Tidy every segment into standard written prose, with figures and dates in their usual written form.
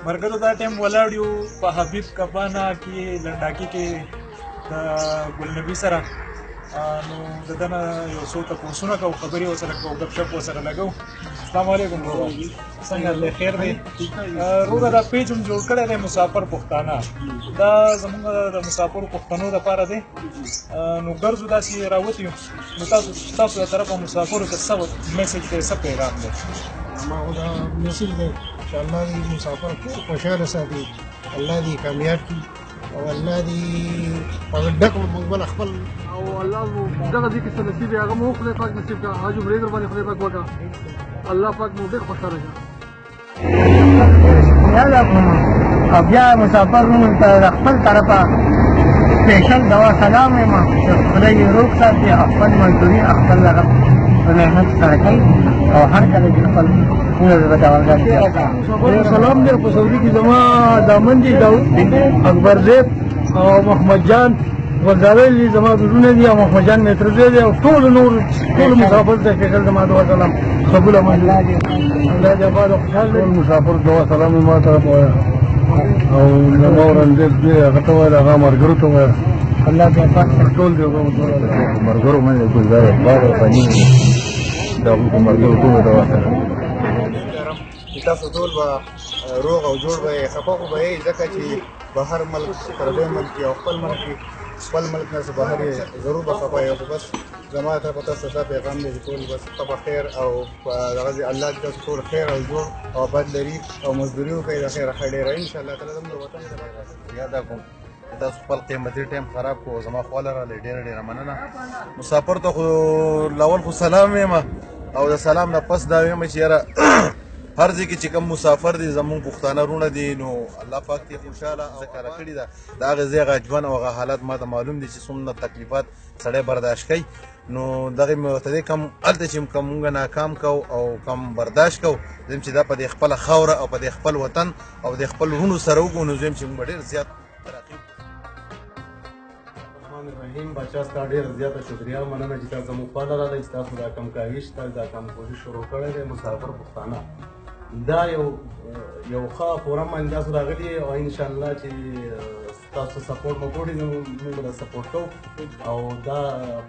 مرګرو دا ټیم ولاړ یو په حبیب کبانه کې لنډاکي کې د ګلنبي سره نو د ده نه یو څو تپوسونه کوو خبرې ورسره کوو ګپ شپ ورسره لګوو. السلام علیکم وروره، څنګه دی؟ خیر دی؟ وروره دا پیج هم جوړ کړی دی مسافر پښتانه، دا زموږ د مسافرو پښتنو دپاره دی. نو ګرځو داسې راوتي یو، نو تاسو د طرفه مسافرو ته څه میسج دی، څه پیغام دی؟ ما دا میسج دی چې الله دې مسافر خوشحاله ساتي، الله دې کامیاب کړي او الله دې په ډک مقبل خپل او الله مو دغه دې کې څه نصیب یې هغه مو خدای پاک نصیب کړه. حاج عمرې در باندې خدای پاک وکړه، الله پاک مو ډېر خوشحاله کړه. یاد کوم او بیا مسافر ته د خپل طرفه سپیشل دوا سلام یم چې خدای یې روغ ساتي، خپل مزدوري خپل هغه په محنت سره کوي او هر کله چې خپل سلام دی په سعودي کې زما دامن دي داود اکبر زیب او محمد جان وزارلي زما ورونه دي او محمد جان میترزی دی او ټول نور ټول مسافر ته فکر زما دعا سلام قبول امه الله دې آباد او خوشحال ټول مسافر دعا سلام ما طرف وایه او زما ورنځک دی هغه ته وایه هغه مرګرو ته وایه الله دې پاک ټول دی مرګرو باندې ګزاره بار پنی دا مرګرو ټول دعا سره تاسو ټول به روغ او جوړ به یې، خفه خو به یې ځکه چې بهر ملک پردی ملک او خپل ملک نه څه بهر یې ضرور به خفه یې. خو بس زما طرفه تاسو ته پیغام دی چې ټول بس په خیر او دغه الله دې تاسو ټول خیر او جوړ او آباد لري او مزدوري وکړئ د خیره ښه ډېره انشاءالله تعالی زموږ د وطن یاده کوم تاسو خپل قیمتي ټایم خراب کړو، زما خواله راغلی ډېره مننه. مسافر ته خو لاول خو سلام وایم او د سلام نه پس دا وایم چې یاره هر ځای کې چې کوم مسافر دي زمونږ پښتانه وروڼه دي نو الله پاک دې خوشحاله ذکره کړې ده د هغې ځای هغه ژوند او هغه حالات ما ته معلوم دي چې څومره تکلیفات سړی برداشت کوي. نو دغې مې ورته دی کم هلته چې کوم مونږ ناکام کوو او کم برداشت کوو زم چې دا په دې خپله خاوره او په دې خپل وطن او د خپل وروڼو سره وکړو نو زم چې مونږ به ډېر زیات ترقي رحیم بچا ستا ډېره زیاته شکریا مننه چې تاسو زموږ خواله راغئ چې تاسو دا کم کاوش تاسو دا کم کوشش شروع کړی دی مسافر پښتانه دا یو ښه فورم باندې تاسو راغلي او انشاءالله چې تاسو سپورټ مو کوړي نو موږ به سپورټ کوو او دا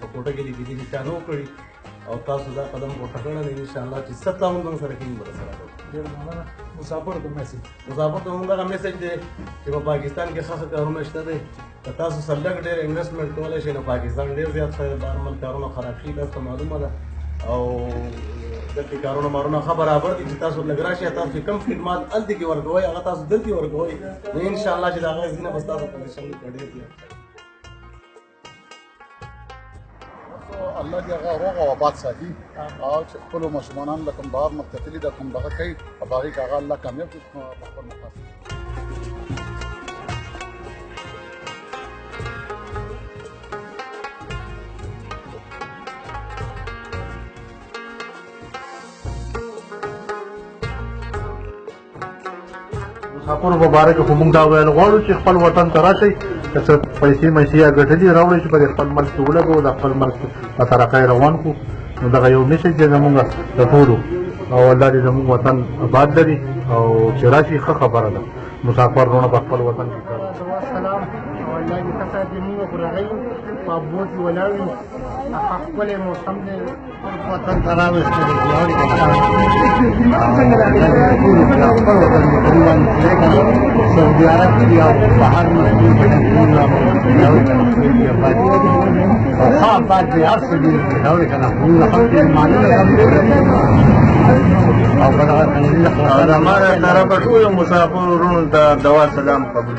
په کوټه کې لیکلي چې چا نه وکړي او تاسو دا قدم پورته کړی دی انشاءالله چې څه تعاون موږ سره کوي به سره کوو. ډېره مننه. مسافر ته میسج همون دغه میسج دی چې په پاکستان کې ښه کارونه شته دی که تاسو سره لږ ډېر انویسټمنټ کولی شئ نو پاکستان ډېر زیات ښه دی، بهرمل کارونه خراب شي تاسو ته معلومه ده او دلته کارونه مارونه ښه برابر دي چې تاسو لږ راشئ تاسو چې کوم خدمات هلته کې ورکوئ هغه تاسو دلته ورکوئ نو انشاءالله چې د هغه ځینې به ستاسو پریشاني به ډېر زیات الله دې هغه روغ او آباد ساتي او چې خپلو ماشومانانو له کوم بهر ملک ته تللي ده کوم دغه کوي په هغې کې هغه الله کامیاب کړي په خپل مقاصد. مسافرو په باره کې خو موږ دا ویل غواړو چې خپل وطن ته راشئ که څه پیسې میسې یا ګټلي راوړئ چې په دې خپل ملک کې ولګوو د خپل ملک په ترقۍ روان کړو. نو دغه یو میسج دی زموږ د ټولو او الله دې زموږ وطن آباد لري او چې راشي ښه خبره ده مسافر وروڼه په خپل وطن کې دوا سلام او الله دې ښه ساتي. موږ خو راغلي په ابوت کې ولاړ یو هغه ښکلی موسم دی وطن ته راوستلی دی سعودي عرب کې او بهر ملکونو کې ښه آباد دی هر څه دي راوړي که نه موږ خلک یې معلومه او په دغه زما له طرفه ټولو مسافرو وروڼو ته دوا سلام قبول